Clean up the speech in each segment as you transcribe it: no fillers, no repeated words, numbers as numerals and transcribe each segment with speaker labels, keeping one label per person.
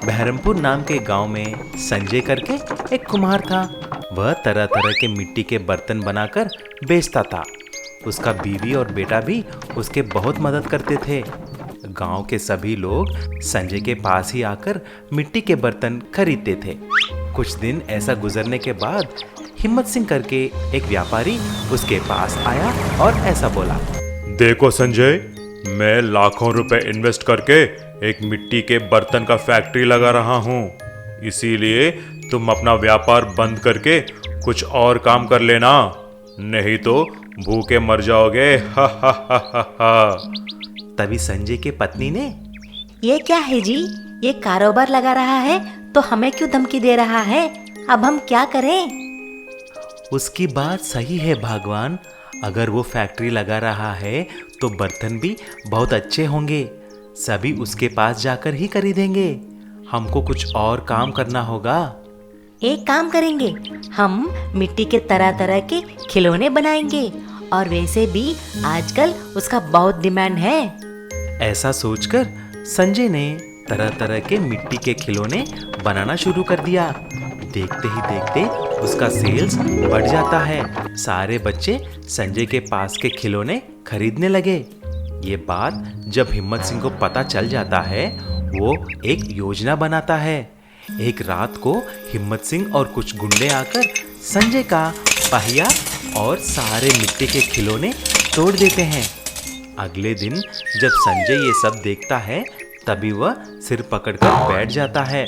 Speaker 1: बहरमपुर नाम के गांव में संजय करके एक कुम्हार था। वह तरह तरह के मिट्टी के बर्तन बनाकर बेचता था। उसका बीवी और बेटा भी उसके बहुत मदद करते थे। गांव के सभी लोग संजय के पास ही आकर मिट्टी के बर्तन खरीदते थे। कुछ दिन ऐसा गुजरने के बाद हिम्मत सिंह करके एक व्यापारी उसके पास आया और ऐसा बोला,
Speaker 2: देखो संजय, मैं लाखों रुपए इन्वेस्ट करके एक मिट्टी के बर्तन का फैक्ट्री लगा रहा हूँ। इसीलिए तुम अपना व्यापार बंद करके कुछ और काम कर लेना, नहीं तो भूखे मर जाओगे। हा हा हा हा हा।
Speaker 1: तभी संजय के पत्नी ने,
Speaker 3: ये क्या है जी, ये कारोबार लगा रहा है तो हमें क्यों धमकी दे रहा है? अब हम क्या करें?
Speaker 1: उसकी बात सही है भगवान, अगर वो फैक्ट्री लगा रहा है तो बर्तन भी बहुत अच्छे होंगे। सभी उसके पास जाकर ही खरीदेंगे। हमको कुछ और काम करना होगा।
Speaker 3: एक काम करेंगे, हम मिट्टी के तरह तरह के खिलौने बनाएंगे और वैसे भी आजकल उसका बहुत डिमांड है।
Speaker 1: ऐसा सोचकर संजय ने तरह तरह के मिट्टी के खिलौने बनाना शुरू कर दिया। देखते ही देखते उसका सेल्स बढ़ जाता है। सारे बच्चे संजय के पास के खिलौने खरीदने लगे। ये बात जब हिम्मत सिंह को पता चल जाता है, वो एक योजना बनाता है। एक रात को हिम्मत सिंह और कुछ गुंडे आकर संजय का पहिया और सारे मिट्टी के खिलौने तोड़ देते हैं। अगले दिन जब संजय ये सब देखता है, तभी वह सिर पकड़कर बैठ जाता है।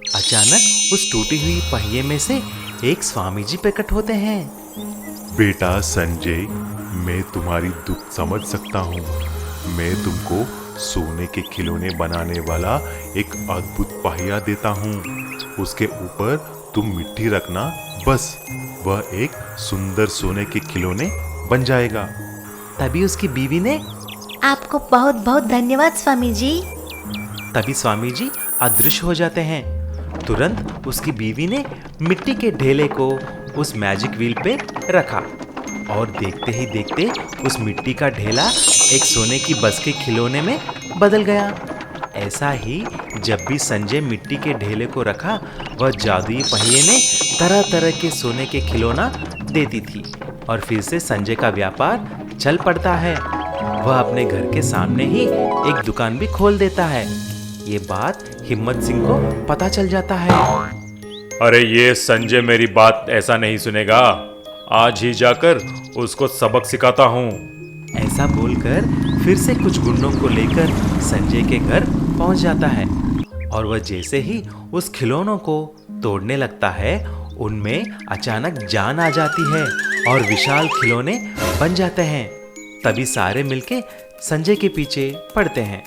Speaker 1: अचानक उस टूटी हुई पहिए में से एक स्वामी जी प्रकट होते हैं।
Speaker 2: बेटा संजय, मैं तुम्हारी दुख समझ सकता हूँ। मैं तुमको सोने के खिलौने बनाने वाला एक अद्भुत पहिया देता हूँ। उसके ऊपर तुम मिट्टी रखना, बस वह एक सुंदर सोने के खिलौने बन जाएगा।
Speaker 1: तभी उसकी बीवी ने,
Speaker 3: आपको बहुत बहुत धन्यवाद स्वामी जी।
Speaker 1: तभी स्वामी जी अदृश्य हो जाते हैं। तुरंत उसकी बीवी ने मिट्टी के ढेले को उस मैजिक व्हील पे रखा और देखते ही देखते उस मिट्टी का ढेला एक सोने की बस के खिलौने में बदल गया। ऐसा ही जब भी संजय मिट्टी के ढेले को रखा, वह जादुई पहिए ने तरह तरह के सोने के खिलौना देती थी और फिर से संजय का व्यापार चल पड़ता है। वह अपने घर के सामने ही एक दुकान भी खोल देता है। ये बात हिम्मत सिंह को पता चल जाता है।
Speaker 2: अरे ये संजय मेरी बात ऐसा नहीं सुनेगा, आज ही जाकर उसको सबक सिखाता हूँ।
Speaker 1: ऐसा बोलकर फिर से कुछ गुंडों को लेकर संजय के घर पहुंच जाता है और वह जैसे ही उस खिलौनों को तोड़ने लगता है, उनमें अचानक जान आ जाती है और विशाल खिलौने बन जाते हैं। तभी सारे मिलके संजय के पीछे पड़ते हैं।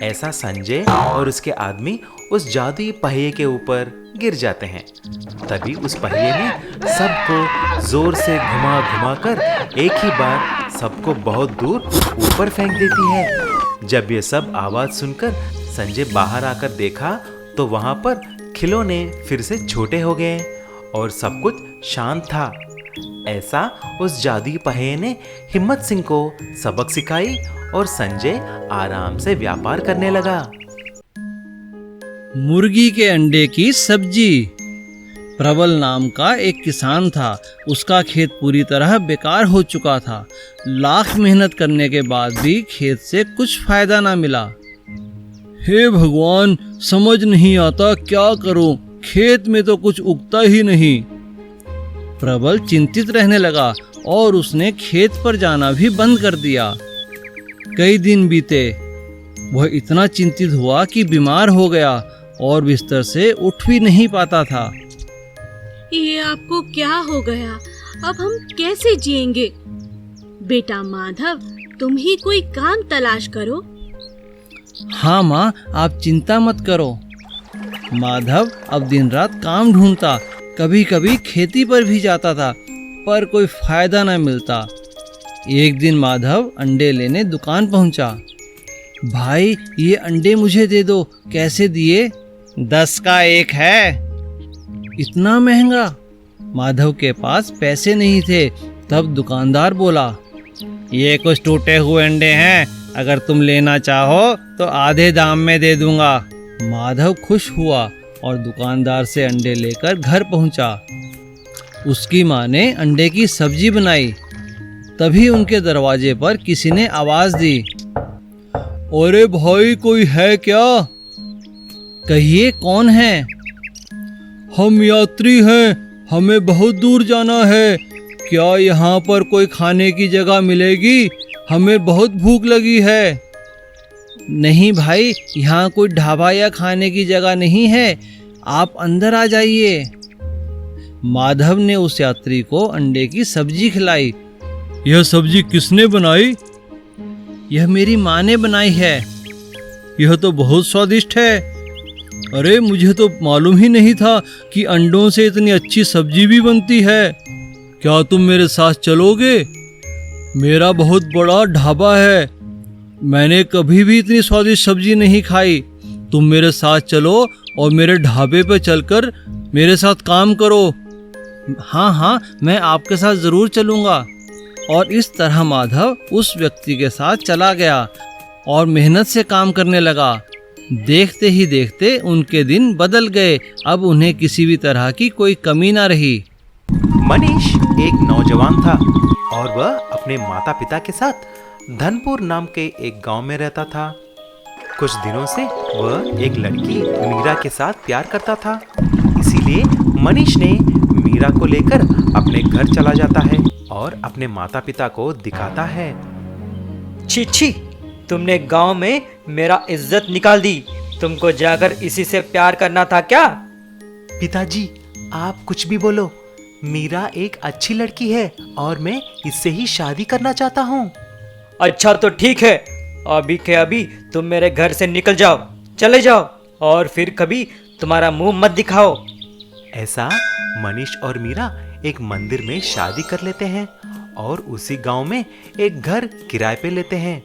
Speaker 1: ऐसा संजय और उसके आदमी उस जादुई पहिए के ऊपर गिर जाते हैं। तभी उस पहिए ने सबको जोर से घुमा घुमा कर एक ही बार सबको बहुत दूर ऊपर फेंक देती है। जब ये सब आवाज सुनकर संजय बाहर आकर देखा तो वहां पर खिलौने फिर से छोटे हो गए और सब कुछ शांत था। ऐसा उस जादुई पहिए ने हिम्मत सिंह को सबक सिखाई और संजय आराम से व्यापार करने लगा।
Speaker 4: मुर्गी के अंडे की सब्जी। प्रबल नाम का एक किसान था। उसका खेत पूरी तरह बेकार हो चुका था। लाख मेहनत करने के बाद भी खेत से कुछ फायदा ना मिला। हे भगवान, समझ नहीं आता क्या करूं, खेत में तो कुछ उगता ही नहीं। प्रबल चिंतित रहने लगा और उसने खेत पर जाना भी बंद कर दिया। कई दिन बीते। वह इतना चिंतित हुआ कि बीमार हो गया और बिस्तर से उठ भी नहीं पाता था।
Speaker 5: ये आपको क्या हो गया? अब हम कैसे जिएंगे? बेटा माधव, तुम ही कोई काम तलाश करो।
Speaker 4: हाँ माँ, आप चिंता मत करो। माधव अब दिन रात काम ढूंढता। कभी कभी खेती पर भी जाता था, पर कोई फायदा न मिलता। एक दिन माधव अंडे लेने दुकान पहुंचा। भाई, ये अंडे मुझे दे दो। कैसे दिए? 10 का 1 है। इतना महंगा? माधव के पास पैसे नहीं थे। तब दुकानदार बोला, ये कुछ टूटे हुए अंडे हैं, अगर तुम लेना चाहो तो आधे दाम में दे दूंगा। माधव खुश हुआ और दुकानदार से अंडे लेकर घर पहुंचा। उसकी माँ ने अंडे की सब्जी बनाई। तभी उनके दरवाजे पर किसी ने आवाज दी, अरे भाई, कोई है क्या? कहिए, कौन है? हम यात्री हैं, हमें बहुत दूर जाना है। क्या यहाँ पर कोई खाने की जगह मिलेगी? हमें बहुत भूख लगी है। नहीं भाई, यहाँ कोई ढाबा या खाने की जगह नहीं है, आप अंदर आ जाइए। माधव ने उस यात्री को अंडे की सब्जी खिलाई। यह सब्जी किसने बनाई? यह मेरी माँ ने बनाई है। यह तो बहुत स्वादिष्ट है। अरे, मुझे तो मालूम ही नहीं था कि अंडों से इतनी अच्छी सब्जी भी बनती है। क्या तुम मेरे साथ चलोगे? मेरा बहुत बड़ा ढाबा है, मैंने कभी भी इतनी स्वादिष्ट सब्जी नहीं खाई। तुम मेरे साथ चलो और मेरे ढाबे पर चलकर मेरे साथ काम करो। हाँ हाँ, मैं आपके साथ ज़रूर चलूँगा। और इस तरह माधव उस व्यक्ति के साथ चला गया और मेहनत से काम करने लगा। देखते ही देखते उनके दिन बदल गए। अब उन्हें किसी भी तरह की कोई कमी ना रही।
Speaker 1: मनीष एक नौजवान था और वह अपने माता पिता के साथ धनपुर नाम के एक गांव में रहता था। कुछ दिनों से वह एक लड़की मीरा के साथ प्यार करता था। इसीलिए मनीष ने मीरा को लेकर अपने घर चला जाता है और अपने माता पिता को दिखाता है।
Speaker 6: छी छी, तुमने गांव में मेरा इज्जत निकाल दी। तुमको जाकर इसी से प्यार करना था क्या?
Speaker 1: पिताजी, आप कुछ भी बोलो, मीरा एक अच्छी लड़की है और मैं इससे ही शादी करना चाहता हूँ।
Speaker 6: अच्छा तो ठीक है, अभी के अभी तुम मेरे घर से निकल जाओ, चले जाओ और फिर कभी तुम्हारा मुंह मत दिखाओ।
Speaker 1: ऐसा मनीष और मीरा एक मंदिर में शादी कर लेते हैं और उसी गांव में एक घर किराए पे लेते हैं।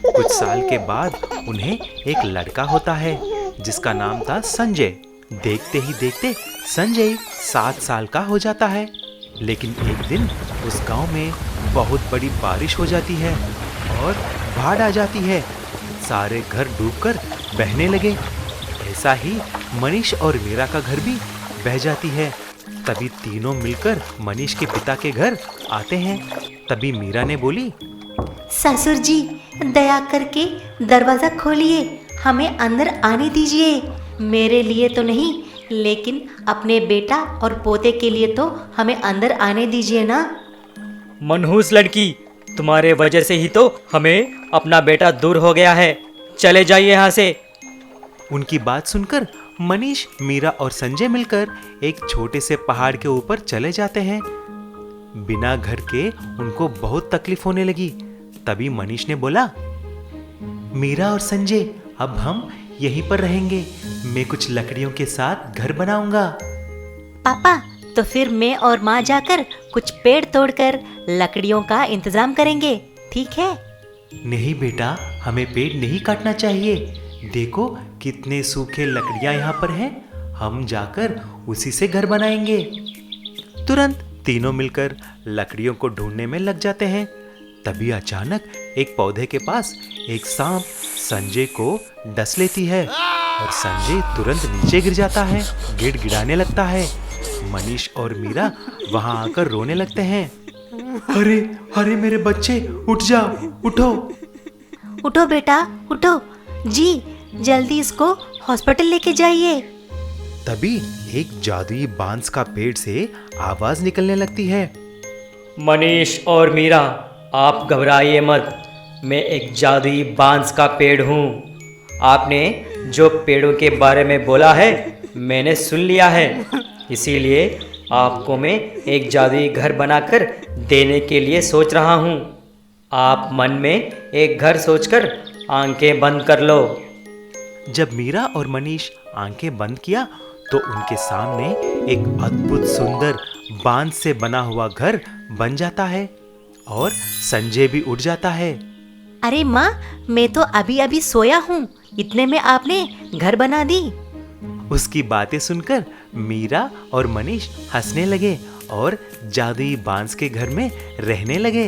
Speaker 1: कुछ साल के बाद उन्हें एक लड़का होता है जिसका नाम था संजय। देखते ही देखते संजय 7 साल का हो जाता है। लेकिन एक दिन उस गांव में बहुत बड़ी बारिश हो जाती है और बाढ़ आ जाती है। सारे घर डूबकर बहने लगे। ऐसा ही मनीष और मीरा का घर भी बह जाती है। तभी तीनों मिलकर मनीष के पिता के घर आते हैं। तभी मीरा ने बोली,
Speaker 3: ससुर जी, दया करके दरवाजा खोलिए, हमें अंदर आने दीजिए। मेरे लिए तो नहीं, लेकिन अपने बेटा और पोते के लिए तो हमें अंदर आने दीजिए ना।
Speaker 6: मनहूस लड़की, तुम्हारे वजह से ही तो हमें अपना बेटा दूर हो गया है। चले जाइए यहाँ से।
Speaker 1: उनकी बात सुनकर मनीष, मीरा और संजय मिलकर एक छोटे से पहाड़ के ऊपर चले जाते हैं। बिना घर के उनको बहुत तकलीफ होने लगी। तभी मनीष ने बोला, मीरा और संजय, अब हम यहीं पर रहेंगे। मैं कुछ लकड़ियों के साथ घर बनाऊंगा।
Speaker 3: पापा, तो फिर मैं और माँ जाकर कुछ पेड़ तोड़कर लकड़ियों का इंतजाम करेंगे, ठीक है?
Speaker 1: नहीं बेटा, हमें पेड़ नहीं काटना चाहिए। देखो कितने सूखे लकड़ियां यहाँ पर हैं। हम जाकर उसी से घर बनाएंगे। तुरंत तीनों मिलकर लकड़ियों को ढूंढने में लग जाते हैं। तभी अचानक एक पौधे के पास एक सांप संजय को डस लेती है और संजय तुरंत नीचे गिर जाता है, गिड़गिड़ाने लगता है। मनीष और मीरा वहां आकर रोने लगते हैं। अरे अरे मेरे बच्चे, उठ जाओ, उठो।
Speaker 3: उठो बेटा, उठो जी, जल्दी इसको हॉस्पिटल लेके जाइए।
Speaker 1: तभी एक जादुई बांस का पेड़ से आवाज निकलने लगती है।
Speaker 6: मनीष और मीरा, आप घबराइए मत। मैं एक जादुई बांस का पेड़ हूँ। आपने जो पेड़ों के बारे में बोला है मैंने सुन लिया है। इसीलिए आपको मैं एक जादुई घर बनाकर देने के लिए सोच रहा हूँ। आप मन में एक घर सोचकर आंखें बंद कर लो।
Speaker 1: जब मीरा और मनीष आंखें बंद किया तो उनके सामने एक अद्भुत सुंदर बांस से बना हुआ घर बन जाता है और संजय भी उठ जाता है।
Speaker 3: अरे माँ, मैं तो अभी अभी सोया हूँ, इतने में आपने घर बना दी।
Speaker 1: उसकी बातें सुनकर मीरा और मनीष हंसने लगे और जादुई बांस के घर में रहने लगे।